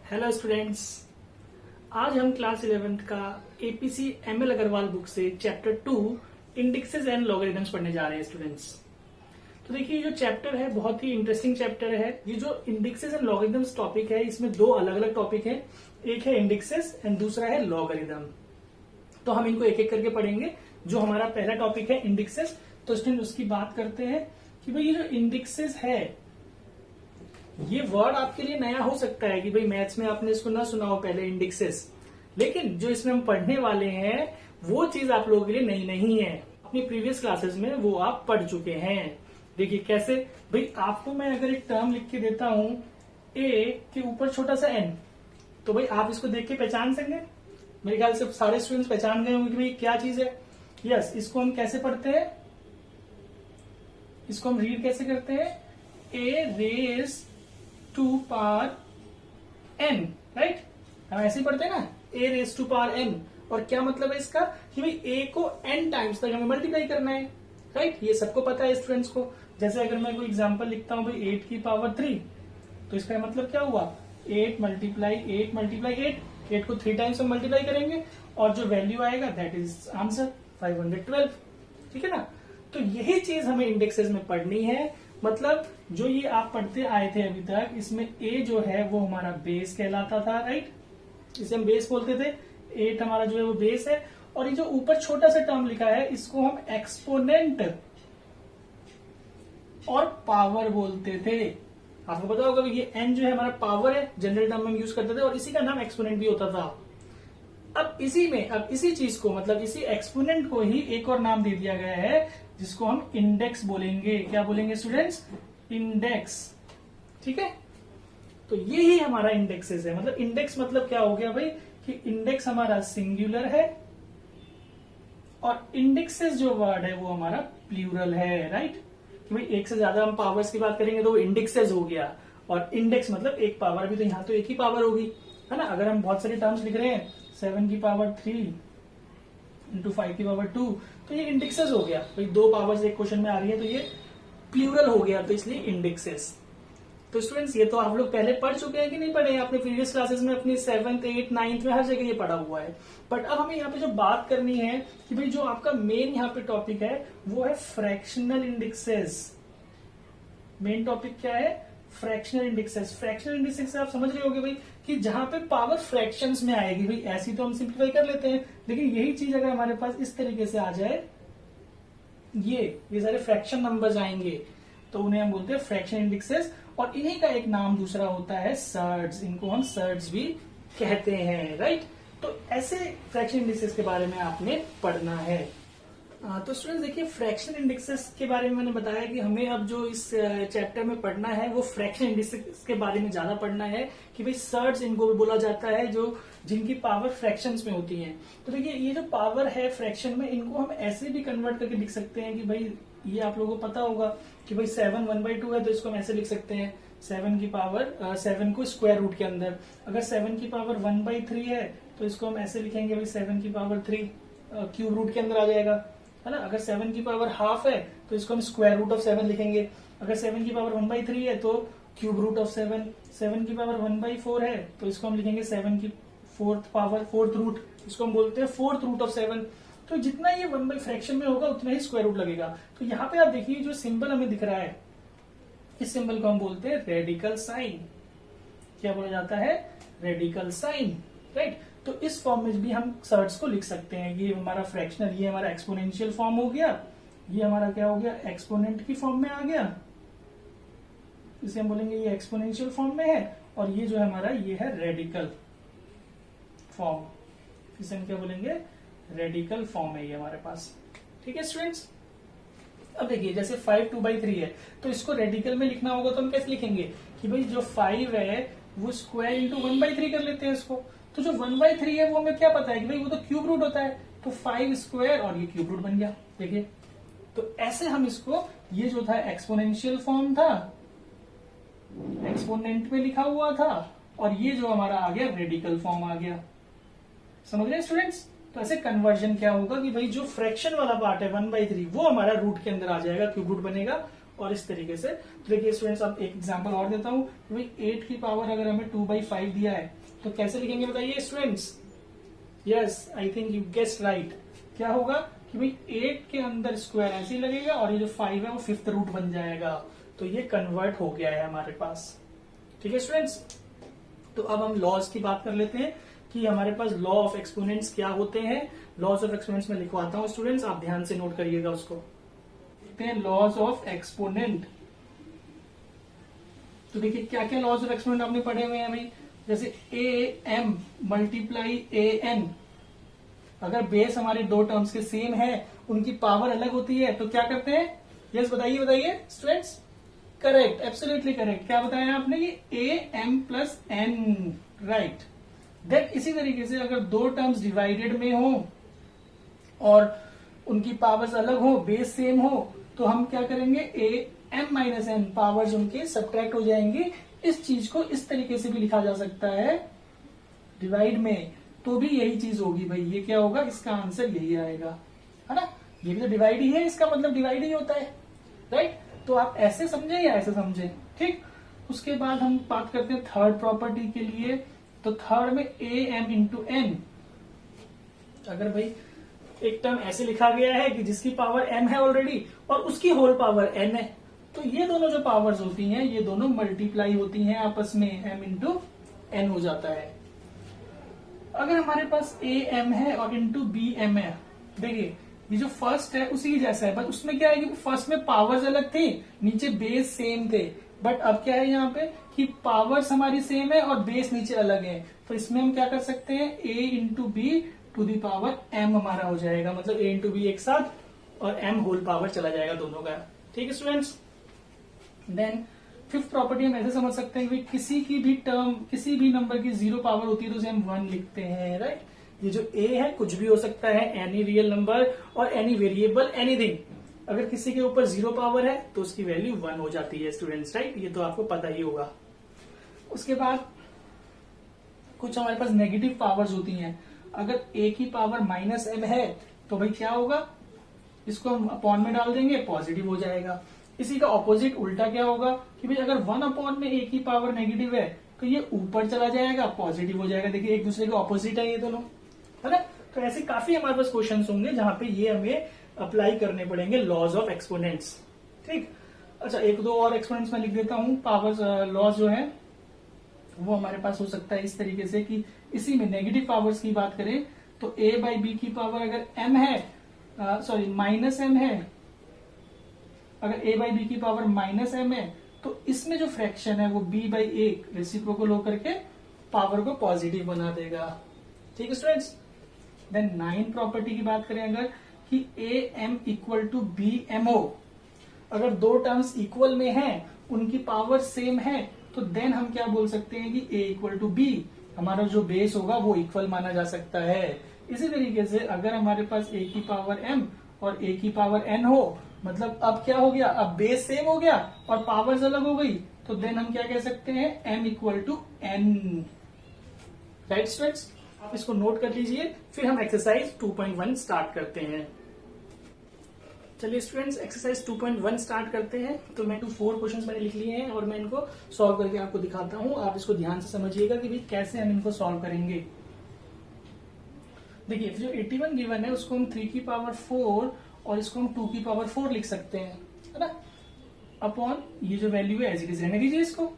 Hello students. आज हम class 11th का एपीसी एमएल अग्रवाल बुक से चैप्टर 2 इंडेक्सेस एंड लॉगरिथम्स पढ़ने जा रहे हैं स्टूडेंट्स। तो देखिए, ये जो चैप्टर है बहुत ही इंटरेस्टिंग चैप्टर है। ये जो इंडेक्सेस एंड लॉगरिथम्स टॉपिक है, इसमें दो अलग अलग टॉपिक है। एक है इंडेक्सेस एंड दूसरा है लॉगरिथम। तो हम इनको एक एक करके पढ़ेंगे। जो हमारा पहला टॉपिक है इंडेक्सेस, तो स्टूडेंट उसकी बात करते हैं कि भाई ये जो इंडेक्सेस है, ये वर्ड आपके लिए नया हो सकता है कि भाई मैथ्स में आपने इसको ना सुना हो पहले, इंडेक्सेस। लेकिन जो इसमें हम पढ़ने वाले हैं वो चीज आप लोगों के लिए नई नहीं है। अपनी प्रीवियस क्लासेस में वो आप पढ़ चुके हैं। देखिए कैसे। भाई आपको मैं अगर एक टर्म लिख के देता हूं ए के ऊपर छोटा सा एन, तो भाई आप इसको देख के पहचान सकेंगे। मेरे ख्याल से सारे स्टूडेंट्स पहचान गए होंगे कि भाई क्या चीज है। यस, इसको हम कैसे पढ़ते हैं, इसको हम रीड कैसे करते हैं, a raise to power n, right. हम ऐसे ही पढ़ते हैं ना, a raise to power n. और क्या मतलब है इसका कि भाई ए को एन टाइम्स तक हमें मल्टीप्लाई करना है, राइट। ये सबको पता है स्टूडेंट्स को। जैसे अगर मैं कोई एग्जांपल लिखता हूं भाई 8 की पावर 3, तो इसका मतलब क्या हुआ, 8 मल्टीप्लाई 8 मल्टीप्लाई 8। 8 को 3 टाइम्स हम मल्टीप्लाई करेंगे और जो वैल्यू आएगा दैट इज आंसर 512। ठीक है ना। तो यही चीज हमें इंडेक्सेस में पढ़नी है। मतलब जो ये आप पढ़ते आए थे अभी तक, इसमें ए जो है वो हमारा बेस कहलाता था, राइट। इसे हम बेस बोलते थे। 8 हमारा जो है वो बेस है। और ये जो ऊपर छोटा सा टर्म लिखा है, इसको हम एक्सपोनेंट और पावर बोलते थे। आपको पता होगा ये एन जो है हमारा पावर है, जनरल टर्म में हम यूज करते थे, और इसी का नाम एक्सपोनेंट भी होता था। अब इसी चीज को, मतलब इसी एक्सपोनेंट को ही एक और नाम दे दिया गया है, जिसको हम इंडेक्स बोलेंगे। क्या बोलेंगे स्टूडेंट्स, इंडेक्स। ठीक है। तो ये ही हमारा इंडेक्सेस है। मतलब इंडेक्स मतलब क्या हो गया भाई, कि इंडेक्स हमारा सिंगुलर है और इंडेक्सेस जो वर्ड है वो हमारा प्लूरल है, राइट। कि भाई एक से ज्यादा हम पावर्स की बात करेंगे तो वो इंडेक्सेस हो गया। और इंडेक्स मतलब एक पावर भी, तो यहां तो एक ही पावर होगी, है ना। अगर हम बहुत सारे टर्म्स लिख रहे हैं 7 की पावर 3 इंटू 5 की पावर 2, तो ये इंडेक्सेस हो गया। भाई दो पावर्स एक क्वेश्चन में आ रही है तो ये प्लूरल हो गया, तो इसलिए इंडेक्सेस। तो स्टूडेंट्स ये तो आप लोग पहले पढ़ चुके हैं कि नहीं पढ़े, आपने प्रीवियस क्लासेस में अपनी 7th 8th 9th में हर जगह ये पढ़ा हुआ है। बट अब हमें यहाँ पे जो बात करनी है कि भाई जो आपका मेन यहाँ पे टॉपिक है वो है फ्रैक्शनल इंडेक्सेस। मेन टॉपिक क्या है, फ्रैक्शनल इंडेक्सेस। फ्रैक्शनल इंडेक्सेस से आप समझ रहे होगे भाई कि जहां पे पावर फ्रैक्शंस में आएगी। भाई ऐसी तो हम सिंप्लीफाई कर लेते हैं, लेकिन यही चीज अगर हमारे पास इस तरीके से आ जाए, ये सारे फ्रैक्शन नंबर्स आएंगे, तो उन्हें हम बोलते हैं फ्रैक्शन इंडेक्सेस। और इन्हीं का एक नाम दूसरा होता है सर्ड्स। इनको हम सर्ड्स भी कहते हैं, राइट। तो ऐसे फ्रैक्शन इंडेक्सेस के बारे में आपने पढ़ना है। तो स्टूडेंट्स देखिए, फ्रैक्शन इंडेक्सेस के बारे में मैंने बताया कि हमें अब जो इस चैप्टर में पढ़ना है वो फ्रैक्शन इंडेक्सेस के बारे में ज्यादा पढ़ना है। कि भाई सर्ड्स इनको भी बोला जाता है, जो जिनकी पावर फ्रैक्शंस में होती है। तो देखिए, ये जो पावर है फ्रैक्शन में, इनको हम ऐसे भी कन्वर्ट करके लिख सकते हैं कि भाई ये आप लोगों को पता होगा कि भाई 7 1/2 है, तो इसको हम ऐसे लिख सकते हैं 7 की पावर 7 को स्क्वायर रूट के अंदर। अगर 7 की पावर 1/3 है तो इसको हम ऐसे लिखेंगे भाई 7 की पावर 3 क्यूब रूट के अंदर आ जाएगा, है ना। अगर 7 की पावर हाफ है तो इसको हम स्क्वायर रूट ऑफ 7 लिखेंगे। अगर 7 की पावर 1/3 है तो क्यूब रूट ऑफ 7। 7 की पावर 1/4 है तो इसको हम लिखेंगे 7 की फोर्थ रूट, इसको हम बोलते हैं फोर्थ रूट ऑफ 7। तो जितना ये 1 फ्रैक्शन में होगा उतना ही स्क्वायर रूट लगेगा। तो यहाँ पे आप देखिए जो सिंबल हमें दिख रहा है, इस सिंबल को हम बोलते हैं रेडिकल साइन। क्या बोला जाता है, रेडिकल साइन, राइट। तो इस फॉर्म में भी हम सर्ड्स को लिख सकते हैं। ये हमारा फ्रैक्शनल, ये हमारा एक्सपोनेंशियल फॉर्म हो गया, ये हमारा क्या हो गया, एक्सपोनेंट की फॉर्म में आ गया, इसे हम बोलेंगे ये एक्सपोनेंशियल फॉर्म में है। और ये जो है हमारा, ये है रेडिकल फॉर्म, इसे हम क्या बोलेंगे, रेडिकल फॉर्म है ये हमारे पास। ठीक है स्टूडेंट्स। अब देखिए जैसे 5 2/3 है, तो इसको रेडिकल में लिखना होगा तो हम कैसे लिखेंगे कि भाई जो 5 है वो स्क्वायर इंटू 1/3 कर लेते हैं इसको। तो जो 1/3 है वो हमें क्या पता है कि भाई वो तो क्यूब रूट होता है, तो 5 स्क्वायर और ये क्यूब रूट बन गया। देखिए, तो ऐसे हम इसको, ये जो था एक्सपोनेंशियल फॉर्म था, एक्सपोनेंट में लिखा हुआ था, और ये जो हमारा आ गया रेडिकल फॉर्म आ गया। समझ रहे स्टूडेंट्स। तो ऐसे कन्वर्जन क्या होगा कि भाई जो फ्रैक्शन वाला पार्ट है 1/3 वो हमारा रूट के अंदर आ जाएगा, क्यूब रूट बनेगा, और इस तरीके से। तो देखिए स्टूडेंट्स, अब एक एग्जांपल और देता हूँ। भाई 8 की पावर अगर हमें 2/5 दिया है तो कैसे लिखेंगे बताइए students? Yes, I think you guessed right. क्या होगा कि भाई 8 के अंदर स्क्वायर ऐसे ही लगेगा और ये जो 5 है वो 5th रूट बन जाएगा। तो ये कन्वर्ट हो गया है हमारे पास। ठीक है स्टूडेंट्स, तो अब हम लॉज की बात कर लेते हैं कि हमारे पास लॉ ऑफ एक्सपोनेंट्स क्या होते हैं। लॉज ऑफ एक्सपोनेंट्स में लिखवाता हूं स्टूडेंट्स, आप ध्यान से नोट करिएगा उसको। देखते हैं लॉज ऑफ एक्सपोनेंट। तो देखिए क्या क्या लॉज ऑफ एक्सपोनेंट आपने पढ़े हुए हैं भाई, जैसे a m multiply a n. अगर बेस हमारे दो टर्म्स के सेम है, उनकी पावर अलग होती है, तो क्या करते हैं? यस बताइए बताइए स्टूडेंट्स। Correct, absolutely correct. क्या बताया आपने? ये a m plus n, right. Then इसी तरीके से अगर दो टर्म्स डिवाइडेड में हो और उनकी पावर्स अलग हो, बेस सेम हो, तो हम क्या करेंगे? A m minus n, powers उनके सब्ट्रैक्ट हो जाएंगे। इस चीज को इस तरीके से भी लिखा जा सकता है डिवाइड में, तो भी यही चीज होगी भाई। ये क्या होगा? इसका आंसर यही आएगा, है ना। ये भी तो डिवाइड ही है, इसका मतलब डिवाइड ही होता है, राइट। तो आप ऐसे समझे या ऐसे समझे, ठीक। उसके बाद हम बात करते हैं थर्ड प्रॉपर्टी के लिए। तो थर्ड में ए एम इंटू एन। अगर भाई एक टर्म ऐसे लिखा गया है कि जिसकी पावर m है ऑलरेडी और उसकी होल पावर n है, तो ये दोनों जो पावर्स होती हैं ये दोनों मल्टीप्लाई होती हैं आपस में, m इंटू एन हो जाता है। अगर हमारे पास ए एम है और इंटू बी एम है, देखिए ये जो फर्स्ट है उसी जैसा है, बट उसमें क्या है कि फर्स्ट में पावर्स अलग थी, नीचे बेस सेम थे। बट अब क्या है यहाँ पे कि पावर्स हमारी सेम है और बेस नीचे अलग है। तो इसमें हम क्या कर सकते हैं? a into b to the power m हमारा हो जाएगा, मतलब a इंटू बी एक साथ और m होल पावर चला जाएगा दोनों का। ठीक है स्टूडेंट्स। देन फिफ्थ प्रॉपर्टी हम ऐसे समझ सकते हैं कि किसी की भी टर्म, किसी भी नंबर की 0 पावर होती है तो उसे हम 1 लिखते हैं, राइट। ये जो a है कुछ भी हो सकता है, एनी रियल नंबर और एनी वेरिएबल, एनीथिंग। अगर किसी के ऊपर 0 पावर है तो उसकी वैल्यू 1 हो जाती है स्टूडेंट्स, राइट। ये तो आपको पता ही होगा। उसके बाद कुछ हमारे पास नेगेटिव पावर्स होती हैं। अगर a की पावर माइनस m है तो भाई क्या होगा? इसको हम अपॉन में डाल देंगे, पॉजिटिव हो जाएगा। इसी का ऑपोजिट उल्टा क्या होगा कि भाई अगर 1 अपॉन में a की पावर नेगेटिव है तो ये ऊपर चला जाएगा, पॉजिटिव हो जाएगा। देखिए एक दूसरे के ऑपोजिट है ये दोनों, है ना। तो ऐसे काफी हमारे पास क्वेश्चंस होंगे जहां पे ये हमें अप्लाई करने पड़ेंगे लॉज ऑफ एक्सपोनेंट्स, ठीक। अच्छा, एक दो और एक्सपोनेंट्स में लिख देता हूं। पावर्स लॉज जो है वो हमारे पास हो सकता है इस तरीके से कि इसी में नेगेटिव पावर्स की बात करें तो a बाई बी की पावर अगर m है, सॉरी माइनस m है, अगर a बाई बी की पावर माइनस m है तो इसमें जो फ्रैक्शन है वो b बाई ए रेसिप्रोकल होकर के पावर को पॉजिटिव बना देगा। ठीक है स्टूडेंट्स। देन 9 प्रॉपर्टी की बात करें अगर कि a m equal to b m o, अगर दो टर्म्स इक्वल में हैं, उनकी पावर सेम है, तो देन हम क्या बोल सकते हैं कि a इक्वल टू बी, हमारा जो बेस होगा वो इक्वल माना जा सकता है। इसी तरीके से अगर हमारे पास a की पावर m और a की पावर n हो, मतलब अब क्या हो गया? अब बेस सेम हो गया और पावर्स अलग हो गई, तो देन हम क्या कह सकते हैं? m equal to n, right students. आप इसको नोट कर लीजिए, फिर हम एक्सरसाइज 2.1 स्टार्ट करते हैं। चलिए स्टूडेंट्स, एक्सरसाइज 2.1 स्टार्ट करते हैं। तो मैं 4 क्वेश्चंस मैंने लिख लिए हैं और मैं इनको सॉल्व करके आपको दिखाता हूं। आप इसको ध्यान से समझिएगा कि भाई कैसे हम इनको सॉल्व करेंगे। देखिए जो 81 गिवन है उसको हम 3 की पावर 4 और इसको हम 2 की पावर 4 लिख सकते हैं, है ना। अपॉन ये जो वैल्यू है एज इट इज रहने दीजिए इसको।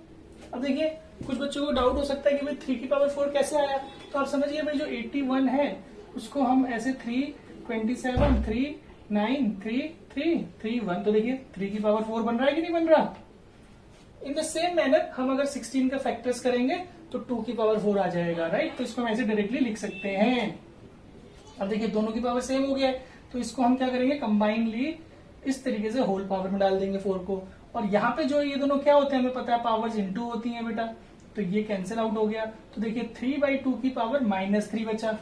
अब देखिए कुछ बच्चों को डाउट हो सकता है कि भाई 3 की पावर 4 कैसे आया, तो आप समझिए भाई जो 81 है उसको हम ऐसे 3, 27, 3, 9, 3, 3, 3, 1, तो देखिए 3 की पावर 4 बन रहा है कि नहीं बन रहा। इन द सेम मैनर हम अगर 16 का फैक्टर्स करेंगे तो 2 की पावर 4 आ जाएगा, राइट। तो इसको हम ऐसे डायरेक्टली लिख सकते हैं। अब देखिए दोनों की पावर सेम हो गया है, तो इसको हम क्या करेंगे? कंबाइनली इस तरीके से होल पावर में डाल देंगे 4 को। और यहाँ पे जो ये दोनों क्या होते हैं हमें पता है, पावर्स इनटू होती हैं बेटा, तो ये कैंसिल आउट हो गया। तो देखिए 3/2 की पावर -3 बचा।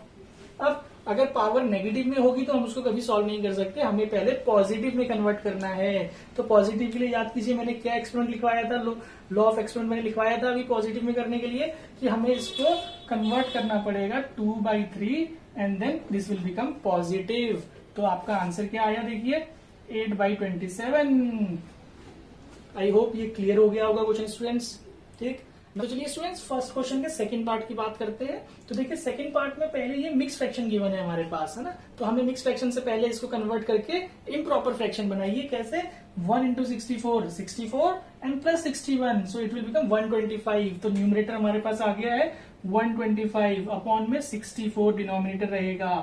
अब अगर पावर नेगेटिव में होगी तो हम उसको कभी सॉल्व नहीं कर सकते, हमें पहले पॉजिटिव में कन्वर्ट करना है। तो पॉजिटिव के लिए याद कीजिए मैंने क्या एक्सपेरिमेंट लिखवाया था, लॉ ऑफ एक्सपेरिमेंट मैंने लिखवाया था अभी पॉजिटिव में करने के लिए कि हमें इसको कन्वर्ट करना पड़ेगा 2/3 and then this will become positive. तो आपका आंसर क्या आया देखिए 8/27, आई होप ये क्लियर हो गया होगा क्वेश्चन स्टूडेंट्स। ठीक, तो चलिए स्टूडेंट्स फर्स्ट क्वेश्चन के सेकंड पार्ट की बात करते हैं। तो देखिए सेकंड पार्ट में पहले ये मिक्स फ्रैक्शन गिवन है हमारे पास, है ना। तो हमें मिक्स फ्रैक्शन से पहले इसको कन्वर्ट करके इम्प्रॉपर फ्रैक्शन बनाइए। कैसे? 1 into 64 and plus 61, so it will become 125। तो न्यूमरेटर हमारे पास आ गया है 125 अपॉन में 64 डिनोमिनेटर रहेगा।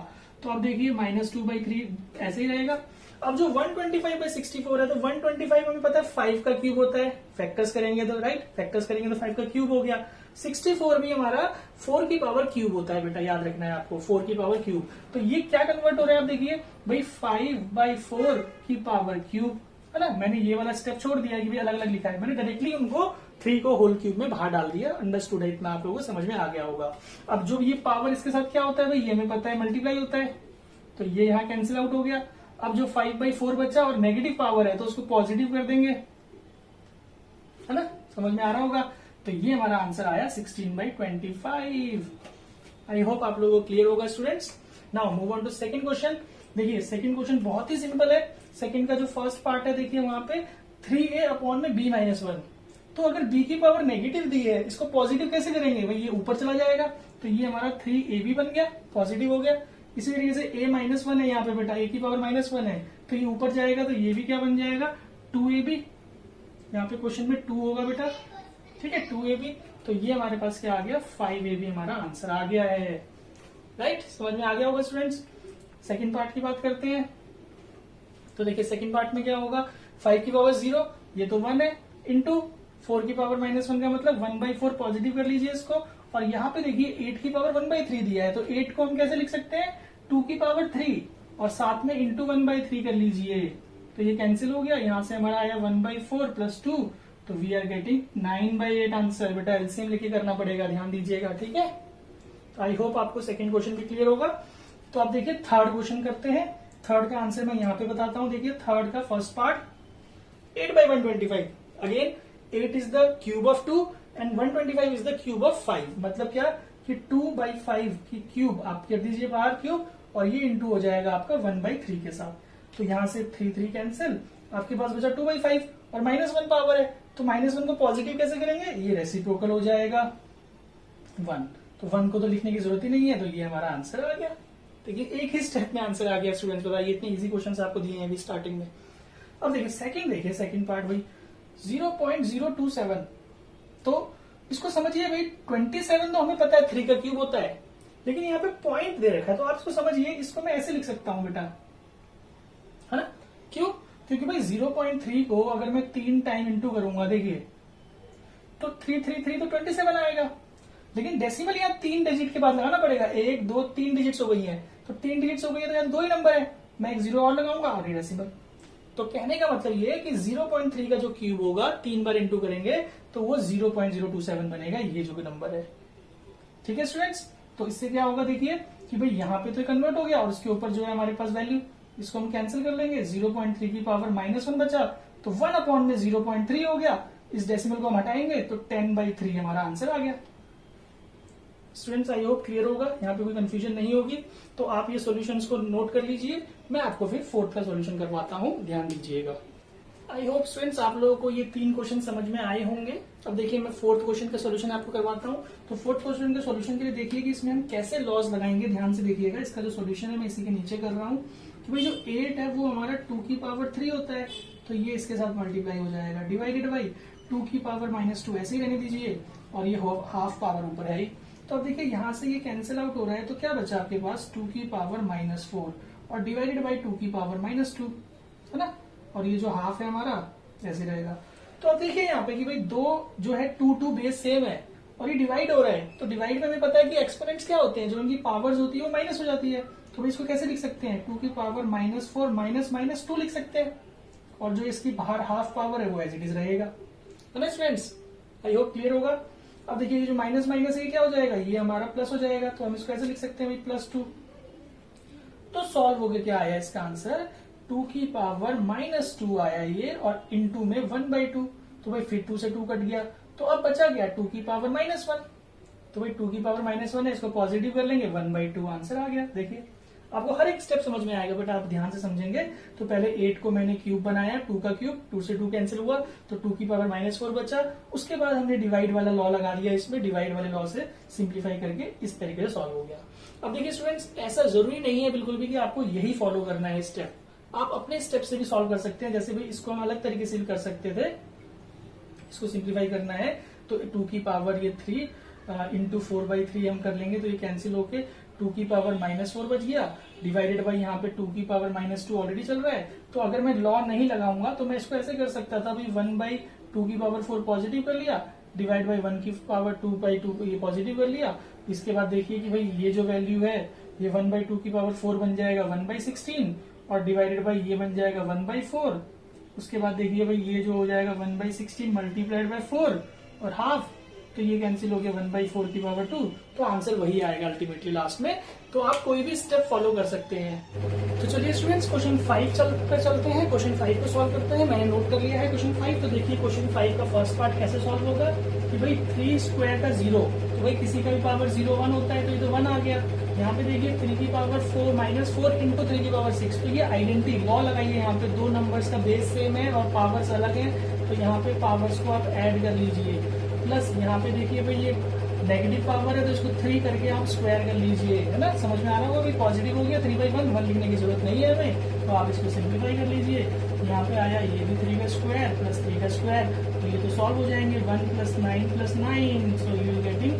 तो अब देखिए -2/3 ऐसे ही रहेगा। अब जो 125/64 है, तो 125 हमें पता है 5 का क्यूब होता है। फैक्टर्स करेंगे तो राइट, फैक्टर्स करेंगे तो 5 का क्यूब हो गया। 64 भी हमारा 4 की पावर क्यूब होता है बेटा, याद रखना है आपको, 4 की पावर क्यूब। तो ये क्या कन्वर्ट हो रहा है आप देखिए भाई, 5/4 की पावर क्यूब, है ना। मैंने ये वाला स्टेप छोड़ दिया कि भाई अलग अलग लिखा है, मैंने डायरेक्टली उनको 3 को होल क्यूब में बाहर डाल दिया। अंडरस्टूड है, इतना आप लोगों को समझ में आ गया होगा। अब जो ये पावर इसके साथ क्या होता है भाई, ये हमें पता है मल्टीप्लाई होता है, तो ये यहाँ कैंसिल आउट हो गया। अब जो 5/4 बचा और नेगेटिव पावर है तो उसको पॉजिटिव कर देंगे, है ना, समझ में आ रहा होगा। तो ये हमारा आंसर आया 16/25। आई होप आप लोगों को क्लियर होगा students. Now move on to second question. देखिए सेकंड क्वेश्चन बहुत ही सिंपल है। सेकंड का जो फर्स्ट पार्ट है देखिए वहां पे 3a अपॉन में b-1। तो अगर b की पावर नेगेटिव दी है, इसको पॉजिटिव कैसे करेंगे भाई, ये ऊपर चला जाएगा। तो ये हमारा 3ab बन गया, पॉजिटिव हो गया। इसी तरीके से a-1 है यहाँ पे बेटा, a की पावर -1 है, तो ये ऊपर जाएगा, तो ये भी क्या बन जाएगा 2ab। यहाँ पे क्वेश्चन में 2 होगा बेटा, ठीक है, 2ab। तो ये हमारे पास क्या आ गया, 5ab हमारा आंसर आ गया है। राइट, समझ में आ गया होगा स्टूडेंट्स। सेकंड पार्ट की बात करते हैं। तो देखिए सेकंड पार्ट में क्या होगा, 5 की पावर 0, ये तो 1 है, इंटू 4 की पावर -1 का मतलब 1/4 पॉजिटिव कर लीजिए इसको। और यहाँ पे देखिए 8 की पावर 1/3 दिया है, तो 8 को हम कैसे लिख सकते हैं, 2 की पावर 3 और साथ में इंटू 1/3 कर लीजिए। तो ये कैंसिल हो गया, यहाँ से हमारा आया 1/4 प्लस 2, तो वी आर गेटिंग 9/8 आंसर। बेटा एलसीएम लेके करना पड़ेगा, ध्यान दीजिएगा, ठीक है। तो आई होप आपको सेकंड क्वेश्चन भी क्लियर होगा। तो आप देखिए थर्ड क्वेश्चन करते हैं। थर्ड का आंसर मैं यहाँ पे बताता हूँ। देखिए थर्ड का first part 8/125। Again 8 is the cube of 2 and 125 is the cube of 5। मतलब क्या कि 2/5 की क्यूब आप कर दीजिए बाहर क्यूब, और ये इंटू हो जाएगा आपका 1/3 के साथ। तो यहां से 3 कैंसिल, आपके पास बचा 2/5 और -1 पावर है, तो -1 को पॉजिटिव कैसे करेंगे, ये रेसिप्रोकल हो जाएगा 1। तो 1 को तो लिखने की जरूरत ही नहीं है, तो ये हमारा आंसर आ गया। देखिए एक ही स्टेप में आंसर आ गया स्टूडेंट्स। बताइए इतने इजी क्वेश्चन आपको दिए हैं अभी स्टार्टिंग में। अब देखिए सेकंड पार्ट भाई 0.027। तो इसको समझिए भाई, 27 तो हमें पता है 3 का क्यूब होता है, लेकिन यहाँ पे पॉइंट दे रखा है, तो आप इसको समझिए, इसको मैं ऐसे लिख सकता हूं बेटा, है ना। क्यों? क्योंकि भाई 0.3 को अगर मैं 3 टाइम इंटू करूंगा, देखिए तो 3 तो 27 आएगा। लेकिन डेसिमल यहाँ 3 डिजिट के बाद लगाना पड़ेगा, 1 2 3 डिजिट्स हो गई है, तो 3 डिजिट्स हो गई है, तो यहाँ 2 ही नंबर है, मैं एक 0 और लगाऊंगा और ये डेसिमल। तो कहने का मतलब ये है कि 0.3 का जो क्यूब होगा 3 बार इंटू करेंगे तो वो 0.027 बनेगा, ये जो नंबर है, ठीक है स्टूडेंट्स। तो इससे क्या होगा देखिए कि भाई यहाँ पे तो कन्वर्ट हो गया, और उसके ऊपर जो है हमारे पास वैल्यू, इसको हम कैंसिल कर लेंगे। 0.3 की पावर -1 बचा, तो 1 अपॉन में 0.3 हो गया। इस डेसिमल को हम हटाएंगे तो 10/3 हमारा आंसर आ गया। स्टूडेंट्स आई होप क्लियर होगा, यहाँ पे कोई कंफ्यूजन नहीं होगी। तो आप ये सॉल्यूशंस को नोट कर लीजिए, मैं आपको फिर फोर्थ का सॉल्यूशन करवाता हूँ, ध्यान दीजिएगा। आई होप स्टूडेंट्स आप लोगों को ये 3 क्वेश्चन समझ में आए होंगे। अब देखिए मैं फोर्थ क्वेश्चन का सॉल्यूशन आपको करवाता हूँ। तो फोर्थ क्वेश्चन के सॉल्यूशन के लिए देखिए कि इसमें हम कैसे लॉज लगाएंगे, ध्यान से देखिएगा। इसका जो सॉल्यूशन है मैं इसी के नीचे कर रहा हूँ कि भाई जो 8 है वो हमारा 2 की पावर 3 होता है, तो ये इसके साथ मल्टीप्लाई हो जाएगा, डिवाइडेड बाई 2 की पावर -2 ऐसे ही रहने दीजिए, और ये हाफ पावर ऊपर है। तो अब देखिए यहाँ से ये कैंसिल आउट हो रहा है, तो क्या बचा आपके पास 2 की पावर -4 और डिवाइडेड बाई 2 की पावर -2, है ना। और ये जो हाफ है हमारा ऐसे रहेगा। तो अब देखिए यहाँ पे कि भाई 2 जो है 2 बेस सेम है और ये डिवाइड हो रहा है, तो डिवाइड में हमें पता है कि एक्सपोनेंट्स क्या होते हैं, जो उनकी पावर्स होती है वो माइनस हो जाती है। तो इसको कैसे लिख सकते हैं, 2 की पावर -4 -2 लिख सकते हैं, और जो इसकी बाहर हाफ पावर है वो एज इट इज रहेगा, है ना स्टूडेंट्स। आई होप क्लियर होगा। अब देखिए ये जो माइनस माइनस ये क्या हो जाएगा, ये हमारा प्लस हो जाएगा, तो हम इसको ऐसे लिख सकते हैं भाई +2। तो सॉल्व हो गया, क्या आया इसका आंसर, 2 की पावर -2 आया ये, और इनटू में 1/2। तो भाई फिर 2 से 2 कट गया, तो अब बचा गया 2 की पावर -1। तो भाई 2 की पावर -1 है, इसको पॉजिटिव कर लेंगे, 1/2 आंसर आ गया। देखिए आपको हर एक स्टेप समझ में आएगा, बट आप ध्यान से समझेंगे। तो पहले 8 को मैंने क्यूब बनाया, 2 का क्यूब, 2 से 2 कैंसिल हुआ तो 2 की पावर -4 बचा। उसके बाद हमने डिवाइड वाला लॉ लगा दिया, इसमें डिवाइड वाले लॉ से सिंप्लीफाई करके इस तरीके से सॉल्व हो गया। अब देखिए स्टूडेंट्स, ऐसा जरूरी नहीं है बिल्कुल भी कि आपको यही फॉलो करना है स्टेप, आप अपने स्टेप से भी सॉल्व कर सकते हैं। जैसे भी इसको हम अलग तरीके से भी कर सकते थे, इसको सिंप्लीफाई करना है तो 2 की पावर ये 3 इंटू 4/3 हम कर लेंगे, तो ये कैंसिल होके 2 की पावर -4 बच गया, डिवाइडेड बाई यहाँ पे 2 की पावर -2 ऑलरेडी चल रहा है। तो अगर मैं लॉ नहीं लगाऊंगा तो मैं इसको ऐसे कर सकता था, भाई 1/2 की पावर 4 पॉजिटिव कर लिया, डिवाइड बाई 1 की पावर 2/2 ये पॉजिटिव कर लिया। इसके बाद देखिए कि भाई ये जो वैल्यू है ये 1/2 की पावर 4 बन जाएगा 1/16 और डिवाइडेड बाई ये बन जाएगा 1/4। उसके बाद देखिए भाई ये जो हो जाएगा 1/16 मल्टीप्लाइड बाय 4 और हाफ, तो ये कैंसिल हो गया 1/4 की पावर 2। तो आंसर वही आएगा अल्टीमेटली लास्ट में। तो आप कोई भी स्टेप फॉलो कर सकते हैं। तो चलिए स्टूडेंट्स क्वेश्चन 5 चलते हैं, क्वेश्चन 5 को सॉल्व करते हैं। मैंने नोट कर लिया है क्वेश्चन 5। तो देखिए क्वेश्चन 5 का फर्स्ट पार्ट कैसे सॉल्व होगा कि भाई 3 स्क्वायर का 0, तो भाई किसी का भी पावर 0 1 होता है, तो ये तो 1 आ गया। यहाँ पे देखिए 3 की पावर 4 -4 इंटू 3 की पावर 6, तो ये आइडेंटिटी लॉ लगाइए। यहाँ पे दो नंबर्स का बेस सेम है और पावर्स अलग है, तो यहाँ पे पावर्स को आप ऐड कर लीजिए। प्लस यहाँ पे देखिए भाई ये नेगेटिव पावर है तो इसको 3 करके आप स्क्वायर कर लीजिए, है ना, समझ में आ रहा होगा। पॉजिटिव हो गया 3/1, 1 लिखने की जरूरत नहीं है हमें, तो आप इसको सिंप्लीफाई कर लीजिए। यहाँ पे आया ये भी 3 का स्क्वायर प्लस 3 का स्क्वायर, तो ये तो सॉल्व हो जाएंगे। 1 + 9 + 9, so you are getting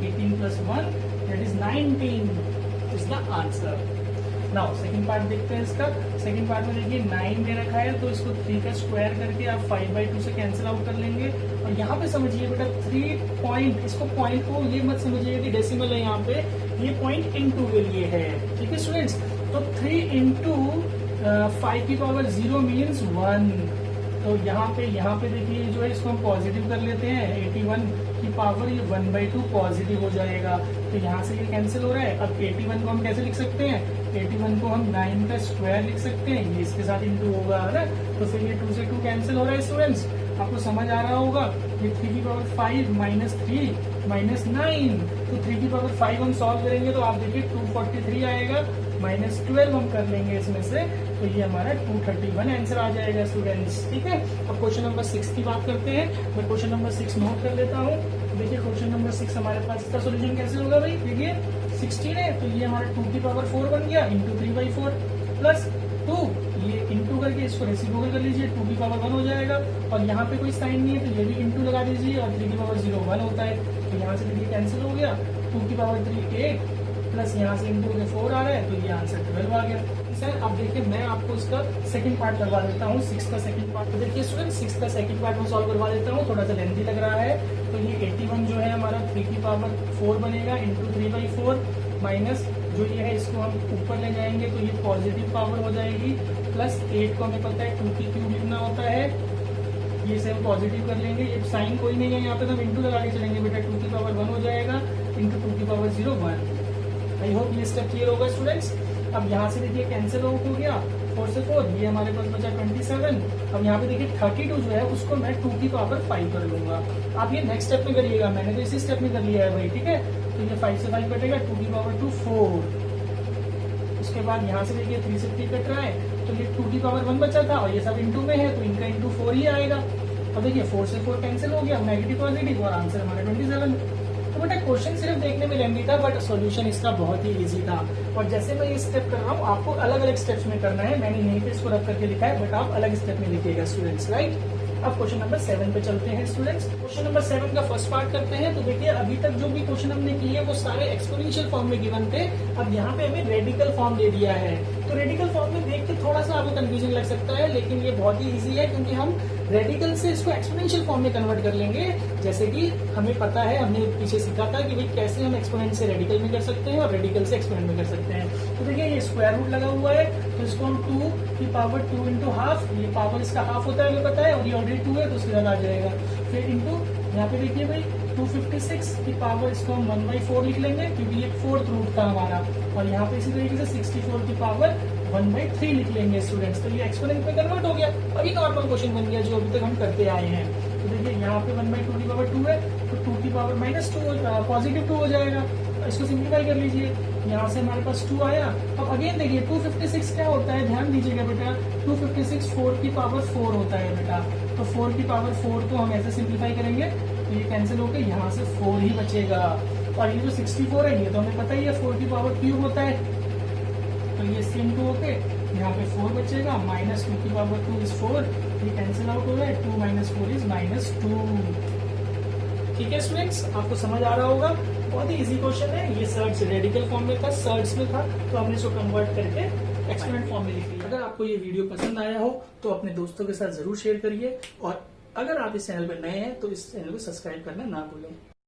18 + 1 that is 19 is the answer. Now second part देखते हैं इसका। सेकंड पार्ट में देखिए 9 दे रखा है, तो इसको 3 का स्क्वायर करके आप 5/2 से कैंसिल आउट कर लेंगे। और यहाँ पे समझिए बेटा 3 पॉइंट, इसको पॉइंट को ये मत समझिए कि डेसिमल है यहाँ पे, ये पॉइंट इनटू के लिए है, ठीक है स्टूडेंट्स। तो 3 इंटू 5 की पावर 0 मीन्स 1। तो यहाँ पे देखिए जो है इसको हम पॉजिटिव कर लेते हैं, 81 की पावर ये 1/2 पॉजिटिव हो जाएगा, तो यहाँ से ये कैंसिल हो रहा है। अब 81 को हम कैसे लिख सकते हैं, 81 को हम 9 का स्क्वायर लिख सकते हैं, ये इसके साथ इंटू होगा, है ना। तो फिर ये 2 से 2 कैंसिल हो रहा है स्टूडेंट्स, आपको समझ आ रहा होगा। ये 3 की पावर 5 -3 -9, तो 3 की पावर 5 हम सॉल्व करेंगे तो आप देखिए 243 आएगा, -12 हम कर लेंगे इसमें से, तो ये हमारा 231 आंसर आ जाएगा स्टूडेंट्स, ठीक है। अब क्वेश्चन नंबर 6 की बात करते हैं। मैं क्वेश्चन नंबर 6 नोट कर लेता हूँ। देखिए क्वेश्चन नंबर 6 हमारे पास, इसका सोल्यूशन कैसे होगा भाई, देखिए 16 है तो ये हमारा 2 की पावर 4 बन गया इंटू 3/4 प्लस 2, ये इंटू करके इसको रेसिप्रोकल कर लीजिए, 2 की पावर 1 हो जाएगा। और यहाँ पे कोई साइन नहीं है तो ये भी इंटू लगा दीजिए, और 3 की पावर 0 1 होता है, तो यहाँ से देखिए कैंसिल हो गया। 2 की पावर 3 8 प्लस यहाँ से इंटू के 4 आ रहा है, तो ये आंसर 12 आ गया। सर अब देखिए मैं आपको इसका सेकंड पार्ट करवा देता हूँ, 6 का सेकंड पार्ट। तो देखिए स्टूडेंट 6 का सेकंड पार्ट में सॉल्व करवा देता हूँ, थोड़ा सा लेंथी लग रहा है। तो ये 81 जो है हमारा 3 की पावर 4 बनेगा इंटू 3/4 माइनस जो ये है इसको हम ऊपर ले जाएंगे तो ये पॉजिटिव पावर हो जाएगी, प्लस 8 को हमें पता है 2 की क्यूब लिखना होता है, ये से हम पॉजिटिव कर लेंगे। ये साइन कोई नहीं है यहाँ पे, तो हम इंटू लगा के चलेंगे बेटा, 2 की पावर 1 हो जाएगा इंटू 2 की पावर 0 1। आई होप ये स्टेप क्लियर होगा स्टूडेंट्स। अब यहाँ से देखिए कैंसिल आउट हो गया, 4 से 4, ये हमारे पास बचा 27। अब यहाँ पे देखिए 32 जो है उसको मैं 2 की पावर 5 कर लूंगा। आप ये नेक्स्ट स्टेप में करिएगा, मैंने तो इसी स्टेप में कर लिया है भाई, ठीक है। तो ये 5 से 5 कटेगा, 2 की पावर 2 4। उसके बाद यहाँ से देखिए 3 से 3 कट रहा है, तो ये 2 की पावर 1 बचा था और ये सब इंटू में है तो इनका इंटू 4 ही आएगा। अब देखिए 4 से 4 कैंसिल हो गया, नेगेटिव पॉजिटिव, और आंसर हमारा 27। तो बेटा क्वेश्चन सिर्फ देखने में लेंदी था बट सॉल्यूशन इसका बहुत ही इजी था। और जैसे मैं ये स्टेप कर रहा हूँ आपको अलग अलग स्टेप्स में करना है, मैंने यहीं पे इसको रख करके लिखा है बट आप अलग स्टेप में लिखिएगा स्टूडेंट्स, राइट। अब क्वेश्चन नंबर 7 पे चलते हैं स्टूडेंट्स। क्वेश्चन नंबर 7 का फर्स्ट पार्ट करते हैं। तो देखिए अभी तक जो भी क्वेश्चन हमने किए वो सारे एक्सपोनेंशियल फॉर्म में गिवन थे, अब यहाँ पे हमें रेडिकल फॉर्म दे दिया है। तो रेडिकल फॉर्म में देख के थोड़ा सा आपको कंफ्यूजन लग सकता है, लेकिन ये बहुत ही ईजी है क्योंकि हम रेडिकल से इसको एक्सपोनेंशियल फॉर्म में कन्वर्ट कर लेंगे। जैसे कि हमें पता है, हमने पीछे सीखा था कि भाई कैसे हम एक्सपोनेंट से रेडिकल में कर सकते हैं और रेडिकल से एक्सपोनेंट में कर सकते हैं। तो देखिए ये स्क्वायर रूट लगा हुआ है, तो इसको हम 2 की पावर 2 इंटू हाफ, ये पावर इसका हाफ होता है हमें पता है, और ये ऑलरेडी 2 है तो उसके बाद आ जाएगा। फिर इंटू यहाँ पे देखिए भाई 256 की पावर, इसको हम 1/4 लिख लेंगे क्योंकि ये 4th रूट था हमारा, और यहाँ पे इसी तरीके से 64 की पावर 1/3 लिख लेंगे स्टूडेंट्स। तो ये एक्सपोनेंट में कन्वर्ट हो गया, अभी नॉर्मल क्वेश्चन बन गया जो अभी तक हम करते आए हैं। तो देखिए यहाँ पे 1/2 की पावर 2 है तो 2 की पावर -2 पॉजिटिव 2 हो जाएगा। इसको सिंप्लीफाई कर लीजिए, यहाँ से हमारे पास 2 आया। अब अगेन देखिए 256 क्या होता है, ध्यान दीजिएगा बेटा, 256 4 की पावर 4 होता है बेटा। तो 4 की पावर 4 को हम ऐसे सिंप्लीफाई करेंगे तो ये कैंसिल होकर यहाँ से 4 ही बचेगा। और ये जो 64 है ये तो हमें पता ही है 4 की पावर क्यूब होता है, तो ये सेम 2 होके यहाँ पे 4 बचेगा, माइनस 2 की पावर 2 इज 4, ये कैंसिल आउट हो रहा है, 2 माइनस 4 इज -2। ठीक है स्टूडेंट्स, आपको समझ आ रहा होगा, बहुत ही इजी क्वेश्चन है। ये सर्ट्स रेडिकल फॉर्म में था, सर्ट्स में था, तो हमने इसको कन्वर्ट करके एक्सपोनेंट फॉर्म में लिख लिया। अगर आपको ये वीडियो पसंद आया हो तो अपने दोस्तों के साथ जरूर शेयर करिए, और अगर आप इस चैनल पर नए हैं तो इस चैनल को सब्सक्राइब करना ना भूलें।